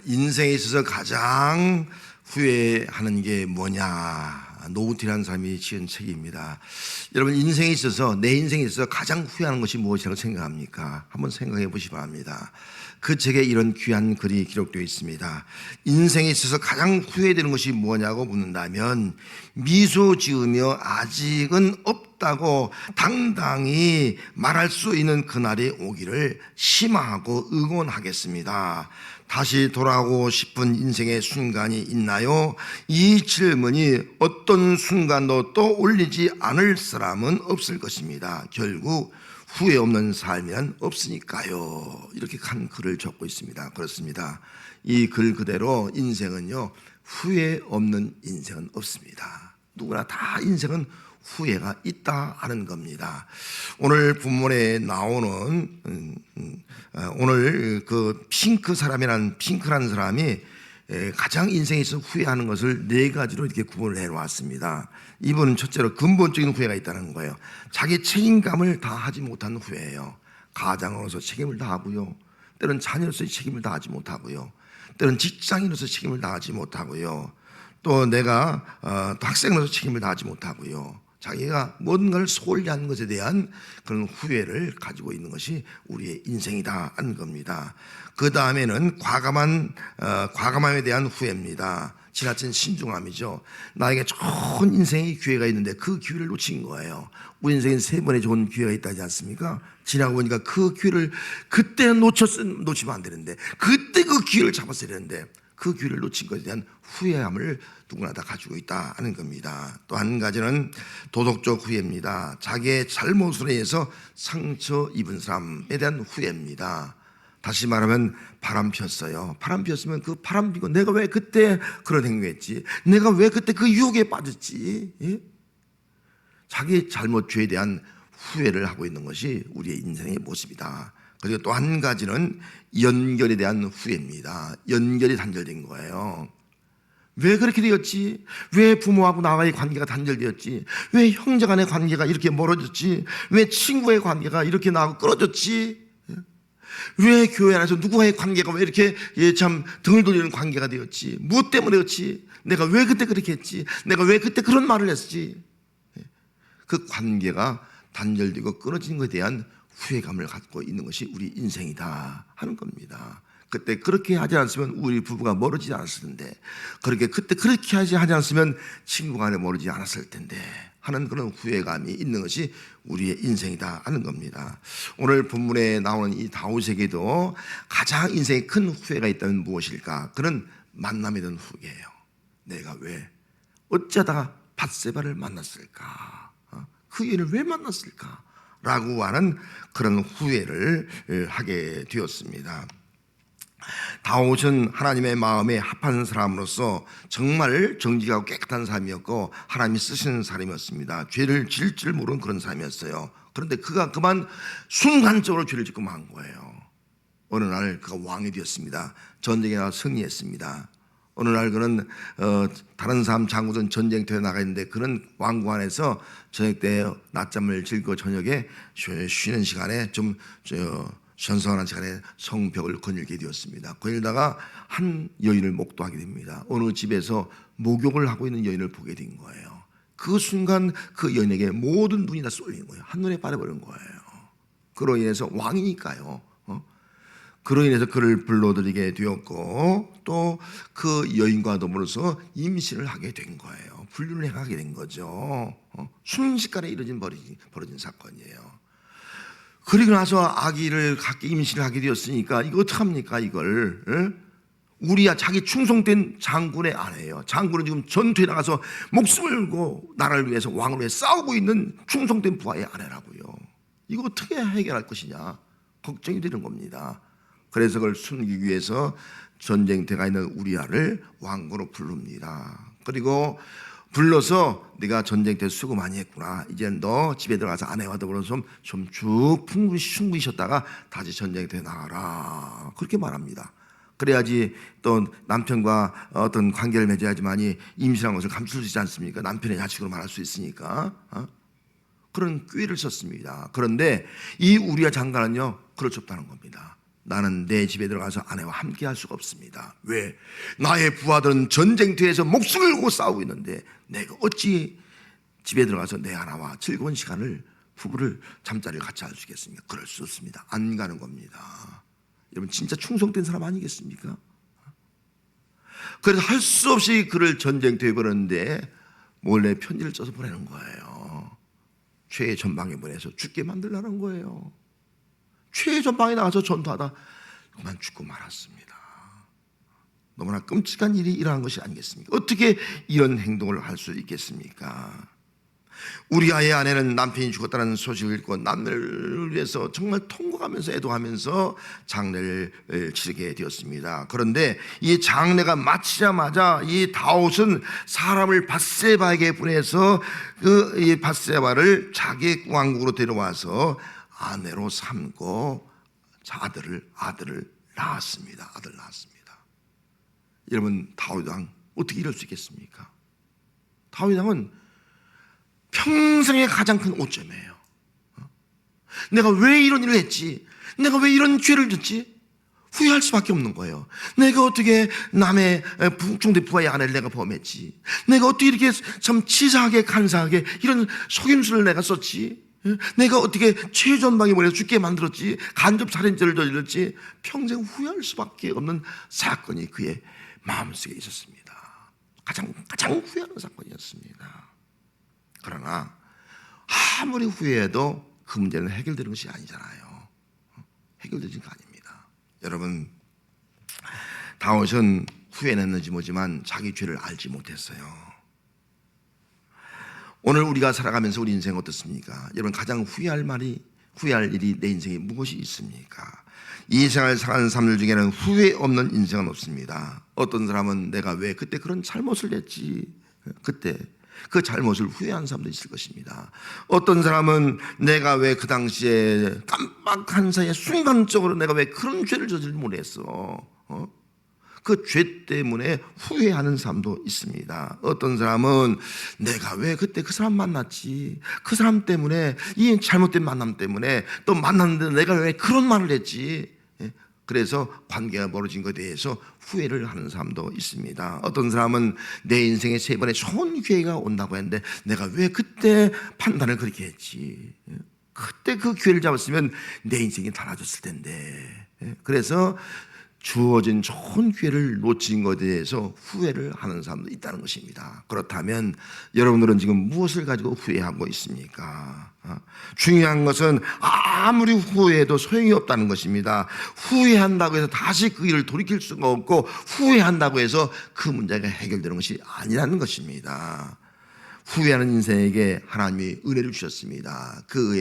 인생에 있어서 가장 후회하는 게 뭐냐, 노우티라는 사람이 지은 책입니다. 여러분, 인생에 있어서, 내 인생에 있어서 가장 후회하는 것이 무엇이라고 생각합니까? 한번 생각해 보시기 바랍니다. 그 책에 이런 귀한 글이 기록되어 있습니다. 인생에 있어서 가장 후회되는 것이 뭐냐고 묻는다면, 미소 지으며 아직은 없다고 당당히 말할 수 있는 그날이 오기를 희망하고 응원하겠습니다. 다시 돌아오고 싶은 인생의 순간이 있나요? 이 질문이 어떤 순간도 떠올리지 않을 사람은 없을 것입니다. 결국 후회 없는 삶이란 없으니까요. 이렇게 한 글을 적고 있습니다. 그렇습니다. 이 글 그대로 인생은요, 후회 없는 인생은 없습니다. 누구나 다 인생은 후회가 있다 하는 겁니다. 오늘 본문에 나오는 오늘 그 핑크라는 사람이 가장 인생에 있어서 후회하는 것을 네 가지로 이렇게 구분을 해놓았습니다. 이분은 첫째로 근본적인 후회가 있다는 거예요. 자기 책임감을 다하지 못한 후회예요. 가장으로서 책임을 다하고요, 때로는 자녀로서 책임을 다하지 못하고요, 때로는 직장인으로서 책임을 다하지 못하고요, 또 내가 또 학생으로서 책임을 다하지 못하고요, 자기가 뭔가를 소홀히 한 것에 대한 그런 후회를 가지고 있는 것이 우리의 인생이다 하는 겁니다. 그 다음에는 과감함에 대한 후회입니다. 지나친 신중함이죠. 나에게 좋은 인생의 기회가 있는데 그 기회를 놓친 거예요. 우리 인생에 세 번의 좋은 기회가 있다지 않습니까? 지나고 보니까 그 기회를 그때 놓치면 안 되는데, 그때 그 기회를 잡았어야 되는데 그 기회를 놓친 것에 대한 후회함을 누구나 다 가지고 있다 하는 겁니다. 또 한 가지는 도덕적 후회입니다. 자기의 잘못으로 인해서 상처 입은 사람에 대한 후회입니다. 다시 말하면 바람 폈어요. 바람 피웠으면 그 바람 피고 내가 왜 그때 그런 행동했지, 내가 왜 그때 그 유혹에 빠졌지, 예? 자기의 잘못 죄에 대한 후회를 하고 있는 것이 우리의 인생의 모습이다. 그리고 또 한 가지는 연결에 대한 후회입니다. 연결이 단절된 거예요. 왜 그렇게 되었지? 왜 부모하고 나와의 관계가 단절되었지? 왜 형제 간의 관계가 이렇게 멀어졌지? 왜 친구의 관계가 이렇게 나하고 끊어졌지? 왜 교회 안에서 누구와의 관계가 왜 이렇게 참 등을 돌리는 관계가 되었지? 무엇 때문에였지? 내가 왜 그때 그렇게 했지? 내가 왜 그때 그런 말을 했지? 그 관계가 단절되고 끊어진 것에 대한 후회감을 갖고 있는 것이 우리 인생이다 하는 겁니다. 그때 그렇게 하지 않았으면 우리 부부가 멀어지지 않았을 텐데, 그때 그렇게 하지 않았으면 친구 간에 멀어지지 않았을 텐데 하는 그런 후회감이 있는 것이 우리의 인생이다 하는 겁니다. 오늘 본문에 나오는 이 다윗에게도 가장 인생에 큰 후회가 있다면 무엇일까? 그는 만남에 대한 후회예요. 내가 왜 어쩌다가 밧세바를 만났을까? 그 여인을 왜 만났을까? 라고 하는 그런 후회를 하게 되었습니다. 다윗은 하나님의 마음에 합한 사람으로서 정말 정직하고 깨끗한 사람이었고 하나님이 쓰시는 사람이었습니다. 죄를 지을 줄 모르는 그런 사람이었어요. 그런데 그가 그만 순간적으로 죄를 짓고 만 거예요. 어느 날 그가 왕이 되었습니다. 전쟁에 나가 승리했습니다. 어느 날 그는 다른 사람 장군은 전쟁터에 나가 있는데 그는 왕궁 안에서 저녁 때 낮잠을 즐기고 저녁에 쉬는 시간에 좀 선선한 시간에 성벽을 거닐게 되었습니다. 거닐다가 한 여인을 목도하게 됩니다. 어느 집에서 목욕을 하고 있는 여인을 보게 된 거예요. 그 순간 그 여인에게 모든 눈이 다 쏠린 거예요. 한눈에 반해버린 거예요. 그로 인해서 왕이니까요. 그로 인해서 그를 불러들이게 되었고, 또 그 여인과 더불어서 임신을 하게 된 거예요. 불륜을 행하게 된 거죠. 순식간에 벌어진 사건이에요. 그리고 나서 아기를 갖게 임신을 하게 되었으니까 이거 어떡합니까 이걸? 우리야 자기 충성된 장군의 아내예요. 장군은 지금 전투에 나가서 목숨을 걸고 나라를 위해서 왕을 위해 싸우고 있는 충성된 부하의 아내라고요. 이거 어떻게 해결할 것이냐 걱정이 되는 겁니다. 그래서 그걸 숨기기 위해서 전쟁터가 있는 우리아를 왕궁으로 부릅니다. 그리고 불러서 네가 전쟁터에 수고 많이 했구나. 이제 너 집에 들어가서 아내와 더불어서 좀 쭉 풍부히 쉬었다가 다시 전쟁터에 나가라. 그렇게 말합니다. 그래야지 또 남편과 어떤 관계를 맺어야지만이 임신한 것을 감출 수 있지 않습니까? 남편의 자식으로 말할 수 있으니까. 그런 꾀를 썼습니다. 그런데 이 우리아 장관은요 그럴 수 없다는 겁니다. 나는 내 집에 들어가서 아내와 함께 할 수가 없습니다. 왜? 나의 부하들은 전쟁터에서 목숨을 걸고 싸우고 있는데 내가 어찌 집에 들어가서 내 아내와 즐거운 시간을, 부부를 잠자리를 같이 할 수 있겠습니까? 그럴 수 없습니다. 안 가는 겁니다. 여러분 진짜 충성된 사람 아니겠습니까? 그래서 할 수 없이 그를 전쟁터에 보내는데 몰래 편지를 써서 보내는 거예요. 최의 전방에 보내서 죽게 만들라는 거예요. 최의 전방에 나가서 전투하다 그만 죽고 말았습니다. 너무나 끔찍한 일이 일어난 것이 아니겠습니까? 어떻게 이런 행동을 할 수 있겠습니까? 우리아의 아내는 남편이 죽었다는 소식을 듣고 남편을 위해서 정말 통곡하면서 애도하면서 장례를 치르게 되었습니다. 그런데 이 장례가 마치자마자 이 다윗은 사람을 밧세바에게 보내서 이 밧세바를 자기 왕국으로 데려와서 아내로 삼고 아들을 낳았습니다. 아들 낳았습니다. 여러분 다윗 왕 어떻게 이럴 수 있겠습니까? 다윗 왕은 평생의 가장 큰 오점이에요. 내가 왜 이런 일을 했지? 내가 왜 이런 죄를 졌지? 후회할 수밖에 없는 거예요. 내가 어떻게 남의 중대 부하의 아내를 내가 범했지? 내가 어떻게 이렇게 참 치사하게 간사하게 이런 속임수를 내가 썼지? 내가 어떻게 최전방에 보내서 죽게 만들었지? 간접 살인죄를 저질렀지? 평생 후회할 수밖에 없는 사건이 그의 마음속에 있었습니다. 가장 후회하는 사건이었습니다. 그러나 아무리 후회해도 그 문제는 해결되는 것이 아니잖아요. 해결되는 거 아닙니다. 여러분 다윗은 후회했는지 모르지만 자기 죄를 알지 못했어요. 오늘 우리가 살아가면서 우리 인생 어떻습니까? 여러분 가장 후회할 일이 내 인생에 무엇이 있습니까? 이 생을 살아가는 사람들 중에는 후회 없는 인생은 없습니다. 어떤 사람은 내가 왜 그때 그런 잘못을 했지, 그때 그 잘못을 후회한 사람도 있을 것입니다. 어떤 사람은 내가 왜 그 당시에 깜빡한 사이에 순간적으로 내가 왜 그런 죄를 저지르지 못했어, 그 죄 때문에 후회하는 사람도 있습니다. 어떤 사람은 내가 왜 그때 그 사람 만났지, 그 사람 때문에, 이 잘못된 만남 때문에 또 만났는데 내가 왜 그런 말을 했지, 그래서 관계가 멀어진 것에 대해서 후회를 하는 사람도 있습니다. 어떤 사람은 내 인생에 3번의 좋은 기회가 온다고 했는데 내가 왜 그때 판단을 그렇게 했지, 그때 그 기회를 잡았으면 내 인생이 달라졌을 텐데, 그래서 주어진 좋은 기회를 놓친 것에 대해서 후회를 하는 사람도 있다는 것입니다. 그렇다면 여러분들은 지금 무엇을 가지고 후회하고 있습니까? 중요한 것은 아무리 후회해도 소용이 없다는 것입니다. 후회한다고 해서 다시 그 일을 돌이킬 수가 없고, 후회한다고 해서 그 문제가 해결되는 것이 아니라는 것입니다. 후회하는 인생에게 하나님이 은혜를 주셨습니다. 그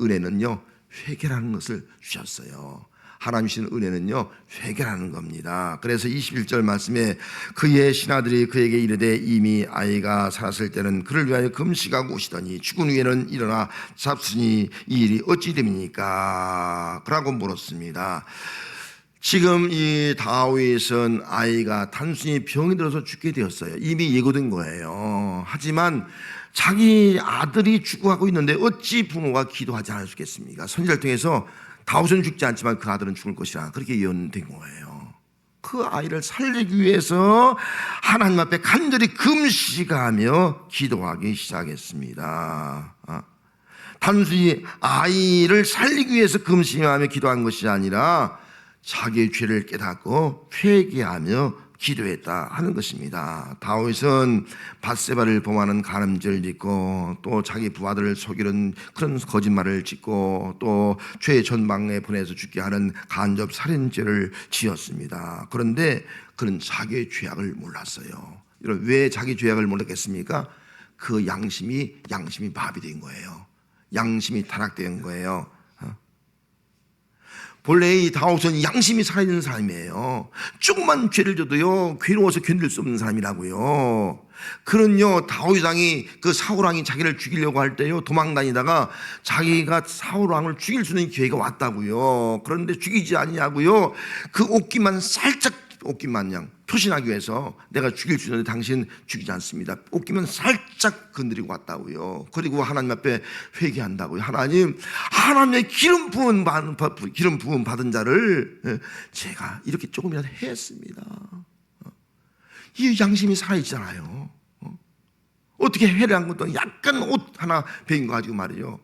은혜는요 회개라는 것을 주셨어요. 하나님 주신 은혜는요 회개라는 겁니다. 그래서 21절 말씀에 그의 신하들이 그에게 이르되 이미 아이가 살았을 때는 그를 위하여 금식하고 오시더니 죽은 후에는 일어나 잡으니 이 일이 어찌 됨니까? 라고 물었습니다. 지금 이 다윗은 아이가 단순히 병이 들어서 죽게 되었어요. 이미 예고된 거예요. 하지만 자기 아들이 죽어가고 있는데 어찌 부모가 기도하지 않을 수 있겠습니까? 선지자를 통해서 다윗은 죽지 않지만 그 아들은 죽을 것이라 그렇게 예언된 거예요. 그 아이를 살리기 위해서 하나님 앞에 간절히 금식하며 기도하기 시작했습니다. 단순히 아이를 살리기 위해서 금식하며 기도한 것이 아니라 자기의 죄를 깨닫고 회개하며 기도했다 하는 것입니다. 다윗은 밧세바를 범하는 가늠죄를 짓고 또 자기 부하들을 속이는 그런 거짓말을 짓고 또 죄의 전방에 보내서 죽게 하는 간접 살인죄를 지었습니다. 그런데 그는 자기의 죄악을 몰랐어요. 왜 자기 죄악을 몰랐겠습니까? 그 양심이 마비된 거예요. 양심이 타락된 거예요. 본래 이 다윗은 양심이 살아있는 사람이에요. 조금만 죄를 져도요 괴로워서 견딜 수 없는 사람이라고요. 그는요 다윗 왕이 그 사울 왕이 자기를 죽이려고 할 때요 도망 다니다가 자기가 사울 왕을 죽일 수 있는 기회가 왔다고요. 그런데 죽이지 아니냐고요. 그 옷깃만 살짝, 옷깃만 그냥 토신하기 위해서 내가 죽일 수 있는데 당신 죽이지 않습니다. 옷기면 살짝 건드리고 왔다고요. 그리고 하나님 앞에 회개한다고요. 하나님의 기름 부음 받은 자를 제가 이렇게 조금이라도 했습니다. 이 양심이 살아있잖아요. 어떻게 해를 것도 약간 옷 하나 베인 거 가지고 말이죠.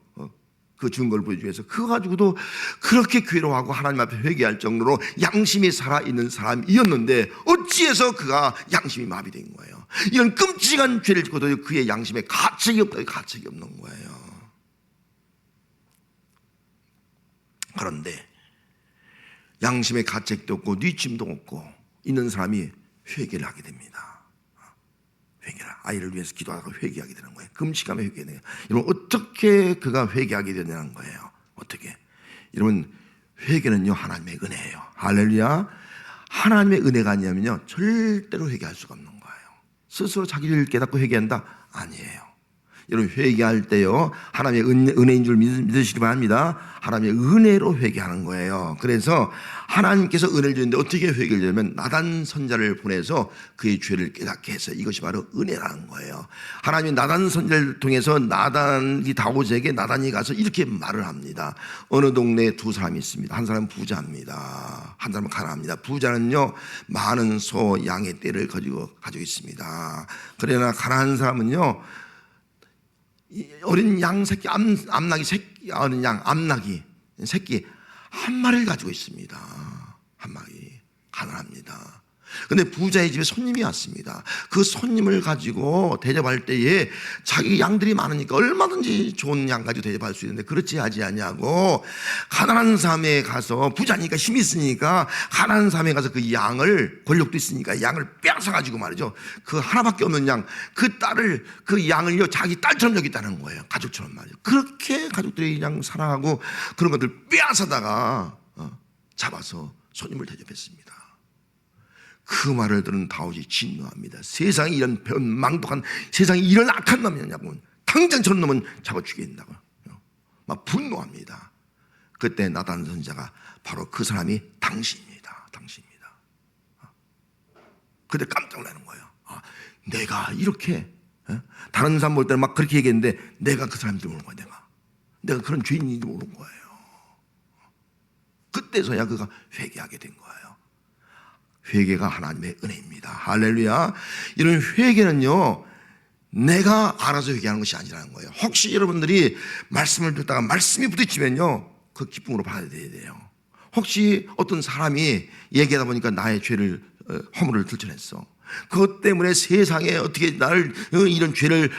그 증거를 보여주기 위해서 그거 가지고도 그렇게 괴로워하고 하나님 앞에 회개할 정도로 양심이 살아있는 사람이었는데 어찌해서 그가 양심이 마비된 거예요. 이런 끔찍한 죄를 짓고도 그의 양심에 가책이 없다. 가책이 없는 거예요. 그런데 양심에 가책도 없고 뉘침도 없고 있는 사람이 회개를 하게 됩니다. 아이를 위해서 기도하다가 회개하게 되는 거예요. 금식하며 회개해요. 여러분 어떻게 그가 회개하게 되냐는 거예요. 어떻게? 여러분 회개는요 하나님의 은혜예요. 할렐루야. 하나님의 은혜가 아니냐면요 절대로 회개할 수가 없는 거예요. 스스로 자기를 깨닫고 회개한다? 아니에요. 여러분 회개할 때요 하나님의 은혜인 줄 믿으시기 바랍니다. 하나님의 은혜로 회개하는 거예요. 그래서 하나님께서 은혜를 주는데 어떻게 회개를 하냐면 나단 선자를 보내서 그의 죄를 깨닫게 해서 이것이 바로 은혜라는 거예요. 하나님이 나단 선자를 통해서 나단이 다윗에게 나단이 가서 이렇게 말을 합니다. 어느 동네에 두 사람이 있습니다. 한 사람은 부자입니다. 한 사람은 가난합니다. 부자는요 많은 소 양의 떼를 가지고 있습니다. 그러나 가난한 사람은요 어린 양 새끼 암나귀 새끼 어린 양 암나귀 새끼 한 마리를 가지고 있습니다. 한 마리. 가난합니다. 근데 부자의 집에 손님이 왔습니다. 그 손님을 가지고 대접할 때에 자기 양들이 많으니까 얼마든지 좋은 양 가지고 대접할 수 있는데 그렇지 하지 않냐고 가난한 사람에 가서 부자니까 힘이 있으니까 가난한 사람에 가서 그 양을 권력도 있으니까 양을 빼앗아 가지고 말이죠. 그 하나밖에 없는 양 그 딸을 그 양을요 자기 딸처럼 여겼다는 거예요. 가족처럼 말이죠. 그렇게 가족들이 양 사랑하고 그런 것들 빼앗아다가 잡아서 손님을 대접했습니다. 그 말을 들은 다윗이 진노합니다. 세상에 이런 망독한 세상에 이런 악한 놈이 있냐고 당장 저런 놈은 잡아 죽인다고 막 분노합니다. 그때 나단 선지자가 바로 그 사람이 당신입니다. 그때 깜짝 놀라는 거예요. 내가 이렇게 다른 사람 볼 때는 막 그렇게 얘기했는데 내가 그 사람인지 모르는 거야. 내가 그런 죄인인지 모르는 거예요. 그때서야 그가 회개하게 된 거예요. 회개가 하나님의 은혜입니다. 할렐루야. 이런 회개는요 내가 알아서 회개하는 것이 아니라는 거예요. 혹시 여러분들이 말씀을 듣다가 말씀이 부딪히면요 그 기쁨으로 받아야 돼요. 혹시 어떤 사람이 얘기하다 보니까 나의 죄를 허물을 들춰냈어. 그것 때문에 세상에 어떻게 나를 이런 죄를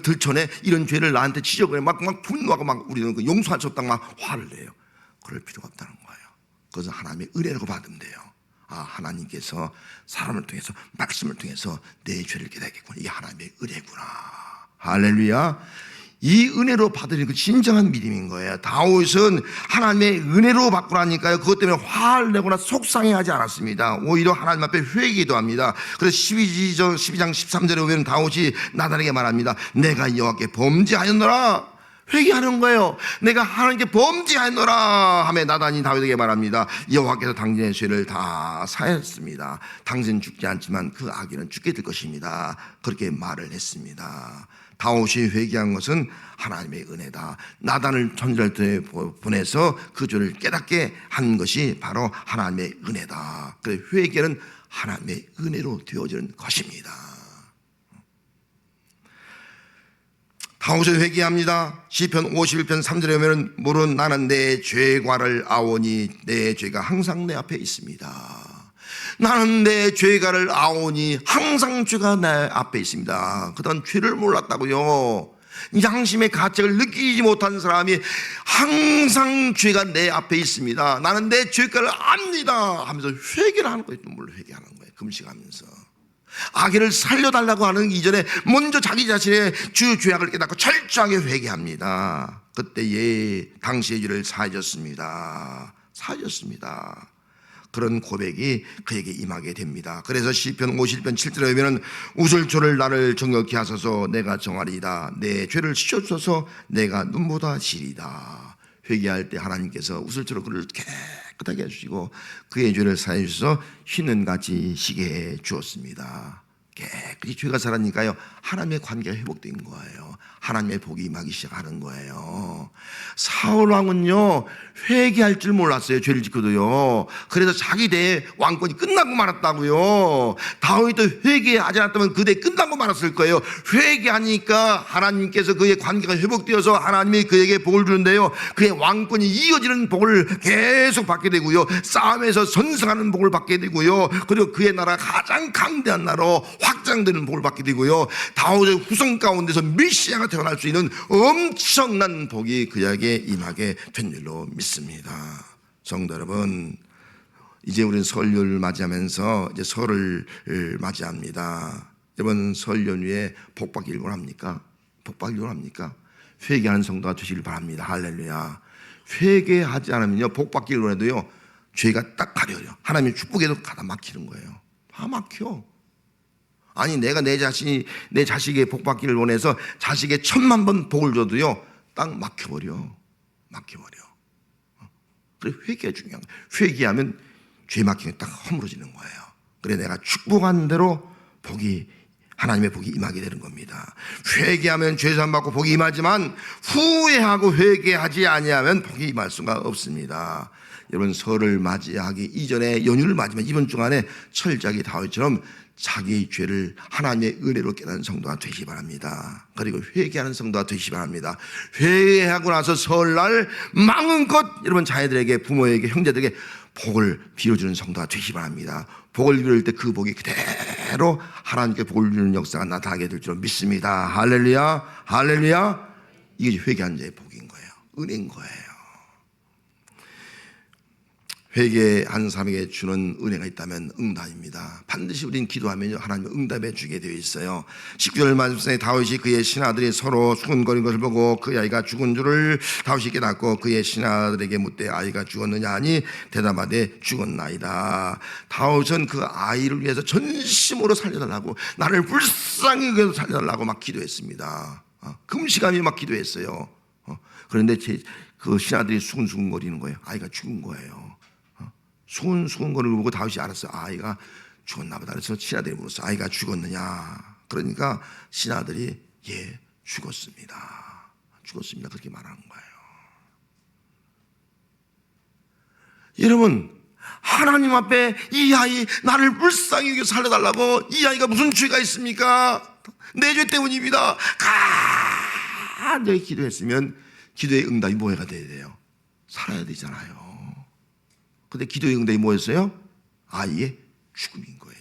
들춰내 이런 죄를 나한테 지적을 해 막 분노하고 막 우리는 그 용서할 수 없다고 막 화를 내요. 그럴 필요가 없다는 거예요. 그것은 하나님의 은혜라고 받으면 돼요. 하나님께서 사람을 통해서 말씀을 통해서 내 죄를 깨닫겠구나. 이게 하나님의 은혜구나. 할렐루야. 이 은혜로 받으는 그 진정한 믿음인 거예요. 다윗은 하나님의 은혜로 받고 나니까요 그것 때문에 화를 내거나 속상해하지 않았습니다. 오히려 하나님 앞에 회개도 합니다. 그래서 12장 13절에 보면 다윗이 나단에게 말합니다. 내가 여호와께 범죄하였노라. 회개하는 거예요. 내가 하나님께 범죄하였노라 하며 나단이 다윗에게 말합니다. 여호와께서 당신의 죄를 다 사했습니다. 당신은 죽지 않지만 그 아기는 죽게 될 것입니다. 그렇게 말을 했습니다. 다윗이 회개한 것은 하나님의 은혜다. 나단을 선지자한테 보내서 그 죄를 깨닫게 한 것이 바로 하나님의 은혜다. 그래서 회개는 하나님의 은혜로 되어지는 것입니다. 다윗은 회개합니다. 시편 51편 3절에 보면 물은 나는 내 죄과를 아오니 내 죄가 항상 내 앞에 있습니다. 나는 내 죄가를 아오니 항상 죄가 내 앞에 있습니다. 그동안 죄를 몰랐다고요. 양심의 가책을 느끼지 못한 사람이 항상 죄가 내 앞에 있습니다. 나는 내 죄가를 압니다 하면서 회개를 하는 거예요. 눈물로 회개하는 거예요. 금식하면서 아기를 살려달라고 하는 이전에 먼저 자기 자신의 주 죄악을 깨닫고 철저하게 회개합니다. 그때에 당시의 죄를 사해졌습니다. 그런 고백이 그에게 임하게 됩니다. 그래서 시편 51편 7절에 보면 우슬초를 나를 정욕히 하소서 내가 정하리이다. 내 죄를 씻어주소서 내가 눈보다 시리다. 회개할 때 하나님께서 우슬초로 그를 깨끗하게 해주시고 그의 죄를 사해 주셔서 흰은 같이 시게 해 주었습니다. 깨끗이 죄가 살았으니까요 하나님의 관계가 회복된 거예요. 하나님의 복이 임하기 시작하는 거예요. 사울 왕은요 회개할 줄 몰랐어요. 죄를 짓고도요. 그래서 자기 대에 왕권이 끝나고 말았다고요. 다윗도 회개하지 않았다면 그 대에 끝나고 말았을 거예요. 회개하니까 하나님께서 그의 관계가 회복되어서 하나님이 그에게 복을 주는데요 그의 왕권이 이어지는 복을 계속 받게 되고요 싸움에서 선승하는 복을 받게 되고요 그리고 그의 나라가 가장 강대한 나라로 확장되는 복을 받게 되고요 다윗의 후손 가운데서 메시아가 태어날 수 있는 엄청난 복이 그에게 임하게 된 줄로 믿습니다. 성도 여러분, 이제 우리는 설교를 맞이하면서 이제 설을 맞이합니다. 이번 설 연휴에 복받기를 원합니까? 복받기를 원합니까? 회개하는 성도가 되시길 바랍니다. 할렐루야. 회개하지 않으면요 복받기를 원해도요 죄가 딱 가려요. 하나님의 축복에도 가다 막히는 거예요. 다 막혀. 아니 내가 내 자식의 복받기를 원해서 자식의 1000만 번 복을 줘도요 딱 막혀버려. 그래 회개가 중요한 거예요. 회개하면 죄 막히면 딱 허물어지는 거예요. 그래 내가 축복한 대로 하나님의 복이 임하게 되는 겁니다. 회개하면 죄산 받고 복이 임하지만 후회하고 회개하지 아니하면 복이 임할 수가 없습니다. 여러분 설을 맞이하기 이전에 연휴를 맞이하면 이번 주간에 철저하게 다윗처럼 자기의 죄를 하나님의 은혜로 깨닫는 성도가 되시기 바랍니다. 그리고 회개하는 성도가 되시기 바랍니다. 회개하고 나서 설날 마음껏 여러분 자녀들에게 부모에게 형제들에게 복을 빌어주는 성도가 되시기 바랍니다. 복을 빌을 때 그 복이 그대로 하나님께 복을 주는 역사가 나타나게 될 줄 믿습니다. 할렐루야 할렐루야. 이게 회개한 자의 복인 거예요. 은혜인 거예요. 회개한 사람에게 주는 은혜가 있다면 응답입니다. 반드시 우리는 기도하면 하나님은 응답해 주게 되어 있어요. 19절 말씀에 다윗이 그의 신하들이 서로 수군거린 것을 보고 그 아이가 죽은 줄을 다윗이 깨닫고 그의 신하들에게 묻되 아이가 죽었느냐 하니 대답하되 죽었나이다. 다윗은 그 아이를 위해서 전심으로 살려달라고 나를 불쌍히 여겨서 살려달라고 막 기도했습니다. 금시간이 막 기도했어요. 그런데 그 신하들이 수군수군거리는 거예요. 아이가 죽은 거예요. 수군거리는 걸 보고 다윗이 알았어요. 아이가 죽었나 보다. 그래서 신하들이 물었어요. 아이가 죽었느냐. 그러니까 신하들이 예 죽었습니다. 그렇게 말하는 거예요. 여러분 하나님 앞에 이 아이 나를 불쌍히 여겨 살려달라고 이 아이가 무슨 죄가 있습니까? 내 죄 때문입니다. 간절히 기도했으면 기도의 응답이 뭐가 돼야 돼요? 살아야 되잖아요. 근데 기도의 응답이 뭐였어요? 아이의 죽음인 거예요.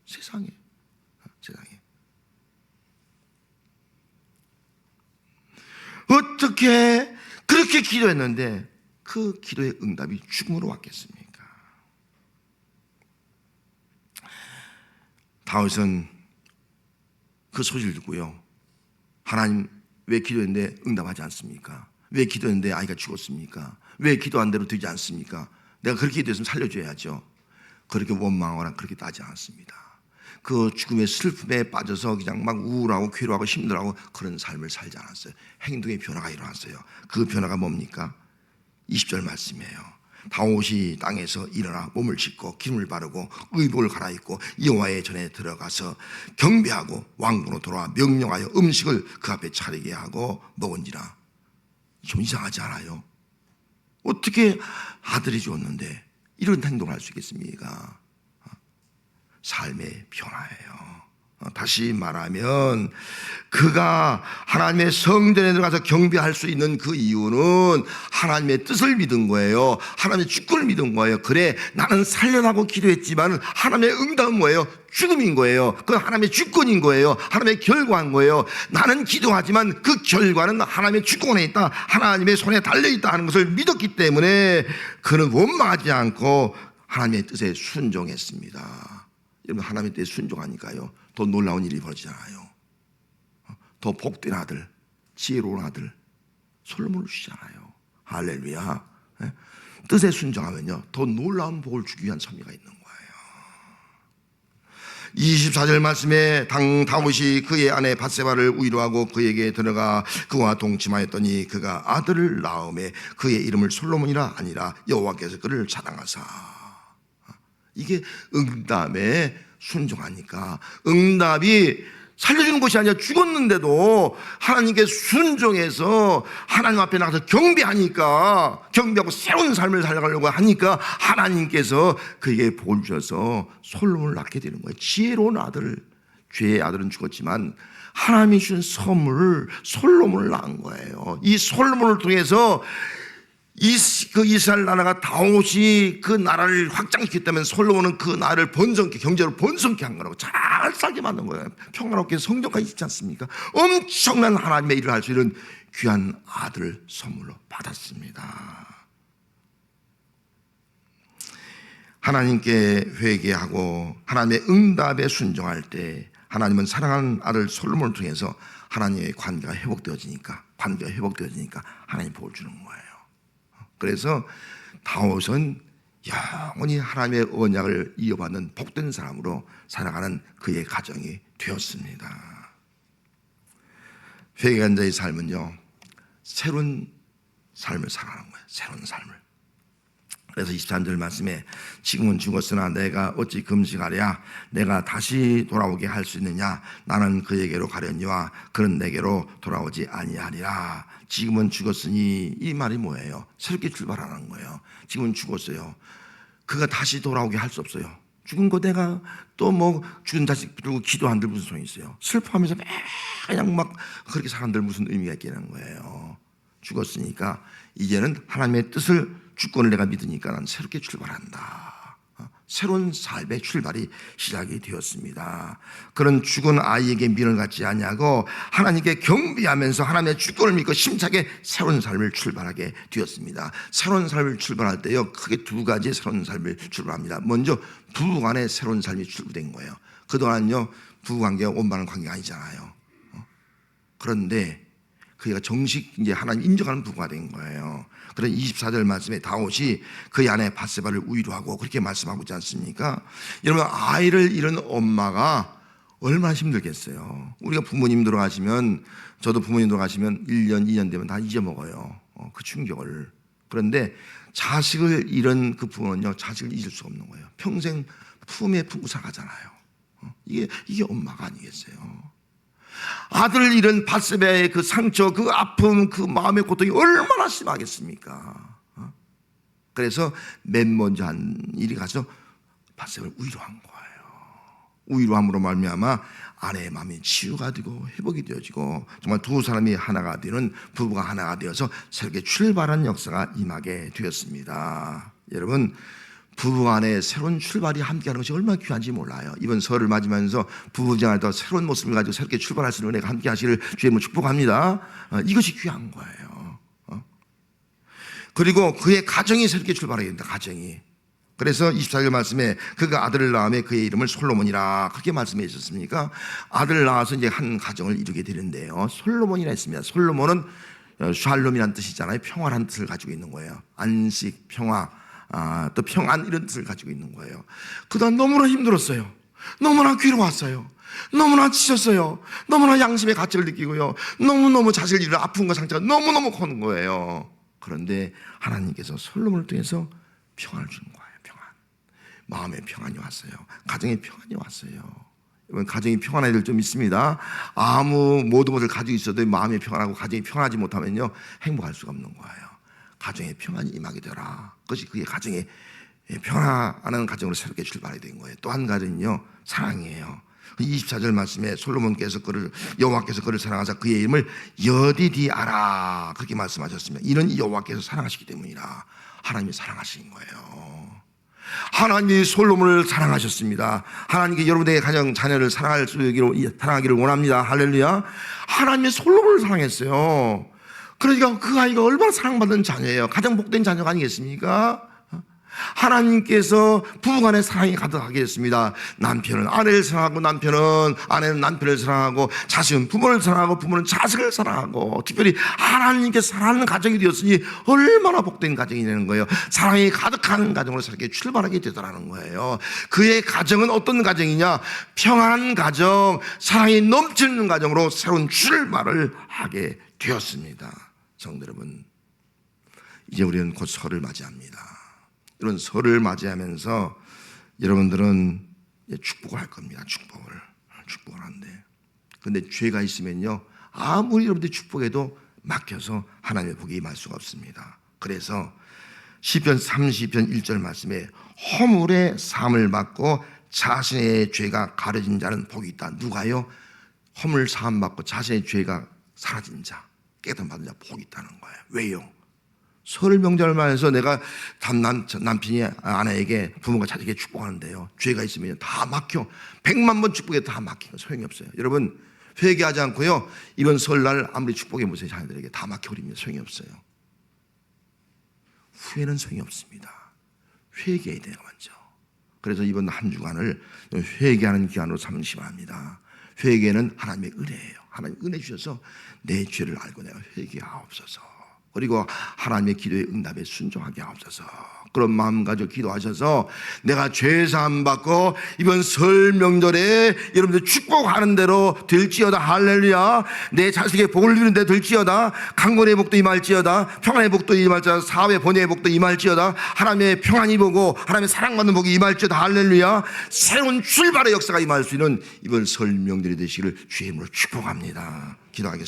세상에. 어떻게 그렇게 기도했는데 그 기도의 응답이 죽음으로 왔겠습니까? 다윗은 그 소식을 듣고요. 하나님 왜 기도했는데 응답하지 않습니까? 왜 기도했는데 아이가 죽었습니까? 왜 기도한 대로 되지 않습니까? 내가 그렇게 기도했으면 살려줘야죠. 그렇게 원망하거나 그렇게 따지 않았습니다. 그 죽음의 슬픔에 빠져서 그냥 막 우울하고 괴로워하고 힘들어하고 그런 삶을 살지 않았어요. 행동의 변화가 일어났어요. 그 변화가 뭡니까? 20절 말씀이에요. 다윗이 땅에서 일어나 몸을 씻고 기름을 바르고 의복을 갈아입고 여호와의 전에 들어가서 경배하고 왕궁으로 돌아와 명령하여 음식을 그 앞에 차리게 하고 먹은지라. 좀 이상하지 않아요? 어떻게 아들이 죽었는데 이런 행동을 할 수 있겠습니까? 삶의 변화예요. 다시 말하면 그가 하나님의 성전에 들어가서 경배할 수 있는 그 이유는 하나님의 뜻을 믿은 거예요. 하나님의 주권을 믿은 거예요. 그래 나는 살려라고 기도했지만 하나님의 응답은 뭐예요? 죽음인 거예요. 그건 하나님의 주권인 거예요. 하나님의 결과인 거예요. 나는 기도하지만 그 결과는 하나님의 주권에 있다. 하나님의 손에 달려있다 하는 것을 믿었기 때문에 그는 원망하지 않고 하나님의 뜻에 순종했습니다. 여러분 하나님의 뜻에 순종하니까요 더 놀라운 일이 벌어지잖아요. 더 복된 아들, 지혜로운 아들 솔로몬을 주시잖아요. 할렐루야. 뜻에 순종하면요 더 놀라운 복을 주기 위한 섭리가 있는 거예요. 24절 말씀에 다윗이 그의 아내 밧세바를 위로하고 그에게 들어가 그와 동침하였더니 그가 아들을 낳음에 그의 이름을 솔로몬이라 아니라 여호와께서 그를 사랑하사. 이게 응답에 순종하니까, 응답이 살려주는 것이 아니라 죽었는데도 하나님께 순종해서 하나님 앞에 나가서 경배하고 새로운 삶을 살아가려고 하니까 하나님께서 그에게 복을 주셔서 솔로몬을 낳게 되는 거예요. 지혜로운 아들을. 죄의 아들은 죽었지만 하나님이 주신 선물 솔로몬을 낳은 거예요. 이 솔로몬을 통해서 그 이스라엘 나라가 다윗이 그 나라를 확장시켰기 때문에 솔로몬은 그 나라를 경제로 번성케 한 거라고. 잘 살게 만든 거예요. 평화롭게 성전까지 짓지 않습니까? 엄청난 하나님의 일을 할 수 있는 귀한 아들을 선물로 받았습니다. 하나님께 회개하고 하나님의 응답에 순종할 때 하나님은 사랑하는 아들 솔로몬을 통해서 하나님의 관계가 회복되어지니까 하나님 복을 주는 거예요. 그래서 다윗은 영원히 하나님의 언약을 이어받는 복된 사람으로 살아가는 그의 가정이 되었습니다. 회개한 자의 삶은요, 새로운 삶을 살아가는 거예요. 새로운 삶을. 그래서 23절 말씀에 지금은 죽었으나 내가 어찌 금식하랴. 내가 다시 돌아오게 할 수 있느냐. 나는 그에게로 가려니와 그는 내게로 돌아오지 아니하리라. 지금은 죽었으니, 이 말이 뭐예요? 새롭게 출발하는 거예요. 지금은 죽었어요. 그가 다시 돌아오게 할 수 없어요. 죽은 거 내가 또 뭐 죽은 자식 두고 기도한들 무슨 소용이 있어요? 슬퍼하면서 그냥 막 그렇게 사람들 무슨 의미가 있겠는 거예요. 죽었으니까 이제는 하나님의 뜻을, 주권을 내가 믿으니까 난 새롭게 출발한다. 새로운 삶의 출발이 시작이 되었습니다. 그런 죽은 아이에게 미련을 갖지 아니하고 하나님께 경배하면서 하나님의 주권을 믿고 심차게 새로운 삶을 출발하게 되었습니다. 새로운 삶을 출발할 때요, 크게 두 가지의 새로운 삶을 출발합니다. 먼저 부부간의 새로운 삶이 출발된 거예요. 그동안요, 부부관계가 원만한 관계가 아니잖아요. 그런데 그가 정식 이제 하나님 인정하는 부부가 된 거예요. 그런 24절 말씀에 다윗이 그의 아내 밧세바를 위로하고 그렇게 말씀하고 있지 않습니까? 여러분, 아이를 잃은 엄마가 얼마나 힘들겠어요. 우리가 부모님 돌아가시면, 저도 부모님 돌아가시면 1년, 2년 되면 다 잊어먹어요. 그 충격을. 그런데 자식을 잃은 그 부모는요, 자식을 잊을 수가 없는 거예요. 평생 품에 품고 살아가잖아요. 이게 엄마가 아니겠어요. 아들을 잃은 밧세바의 그 상처, 그 아픔, 그 마음의 고통이 얼마나 심하겠습니까? 그래서 맨 먼저 한 일이 가서 밧세바를 위로한 거예요. 위로함으로 말미암아 아내의 마음이 치유가 되고 회복이 되어지고 정말 두 사람이 하나가 되는, 부부가 하나가 되어서 새롭게 출발한 역사가 임하게 되었습니다. 여러분, 부부 안에 새로운 출발이 함께하는 것이 얼마나 귀한지 몰라요. 이번 설을 맞으면서 부부생활도 새로운 모습을 가지고 새롭게 출발할 수 있는 은혜가 함께 하시기를 주님을 축복합니다. 이것이 귀한 거예요. 그리고 그의 가정이 새롭게 출발하게 된다. 가정이. 그래서 24절 말씀에 그가 아들을 낳음에 그의 이름을 솔로몬이라 그렇게 말씀해 주셨습니까? 아들을 낳아서 이제 한 가정을 이루게 되는데요, 솔로몬이라 했습니다. 솔로몬은 샬롬이라는 뜻이잖아요. 평화라는 뜻을 가지고 있는 거예요. 안식, 평화, 또 평안, 이런 뜻을 가지고 있는 거예요. 그동안 너무나 힘들었어요. 너무나 괴로웠어요. 너무나 지쳤어요. 너무나 양심의 가책을 느끼고요, 너무너무 자식을 잃은 아픔과 상처가 너무너무 큰 거예요. 그런데 하나님께서 솔로몬을 통해서 평안을 주는 거예요. 평안. 마음의 평안이 왔어요. 가정의 평안이 왔어요. 여러분, 가정이 평안해야 될 점 있습니다. 모든 것을 가지고 있어도 마음이 평안하고 가정이 평안하지 못하면요, 행복할 수가 없는 거예요. 가정에 평안이 임하게 되라. 그것이 그의 가정에 평안하는 가정으로 새롭게 출발하게 된 거예요. 또 한 가지는요, 사랑이에요. 24절 말씀에 솔로몬께서 여호와께서 그를 사랑하사 그의 이름을 여디디아라 그렇게 말씀하셨습니다. 이는 여호와께서 사랑하시기 때문이라. 하나님이 사랑하신 거예요. 하나님이 솔로몬을 사랑하셨습니다. 하나님께 여러분의 가정 자녀를 사랑하기를 원합니다. 할렐루야. 하나님이 솔로몬을 사랑했어요. 그러니까 그 아이가 얼마나 사랑받는 자녀예요. 가장 복된 자녀가 아니겠습니까? 하나님께서 부부간의 사랑이 가득하게 했습니다. 남편은 아내를 사랑하고 아내는 남편을 사랑하고 자식은 부모를 사랑하고 부모는 자식을 사랑하고 특별히 하나님께 사랑하는 가정이 되었으니 얼마나 복된 가정이 되는 거예요. 사랑이 가득한 가정으로 살게 출발하게 되더라는 거예요. 그의 가정은 어떤 가정이냐? 평안한 가정, 사랑이 넘치는 가정으로 새로운 출발을 하게 되었습니다. 성도 여러분, 이제 우리는 곧 설을 맞이합니다. 이런 설을 맞이하면서 여러분들은 축복을 할 겁니다. 축복을 하는데, 근데 죄가 있으면요, 아무리 여러분들이 축복해도 막혀서 하나님의 복이 임할 수가 없습니다. 그래서 시편 30편 1절 말씀에 허물의 사함을 받고 자신의 죄가 가려진 자는 복이 있다. 누가요? 허물 사함 받고 자신의 죄가 사라진 자, 깨닫음 받은 자 복이 있다는 거예요. 왜요? 설 명절을 맞아서 내가 남편이 아내에게 부모가 자식에게 축복하는데요, 죄가 있으면 다 막혀. 100만 번 축복해도 다 막히고 소용이 없어요. 여러분, 회개하지 않고요, 이번 설날 아무리 축복해 보세요, 자녀들에게 다 막혀버립니다. 소용이 없어요. 후회는 소용이 없습니다. 회개해야 돼요, 먼저. 그래서 이번 한 주간을 회개하는 기간으로 삼으시기 바랍니다. 회개는 하나님의 은혜예요. 하나님 은혜 주셔서 내 죄를 알고 내가 회개하옵소서. 그리고 하나님의 기도의 응답에 순종하게 하옵소서. 그런 마음 가지고 기도하셔서 내가 죄사함 받고 이번 설 명절에 여러분들 축복하는 대로 될지어다. 할렐루야. 내 자식의 복을 누리는 데 될지어다. 강건의 복도 임할지어다. 평안의 복도 임할지어다. 사업의 번영의 복도 임할지어다. 하나님의 평안이 보고 하나님의 사랑받는 복이 임할지어다. 할렐루야. 새로운 출발의 역사가 임할 수 있는 이번 설 명절이 되시기를 주의 이름으로 축복합니다. 기도하겠습니다.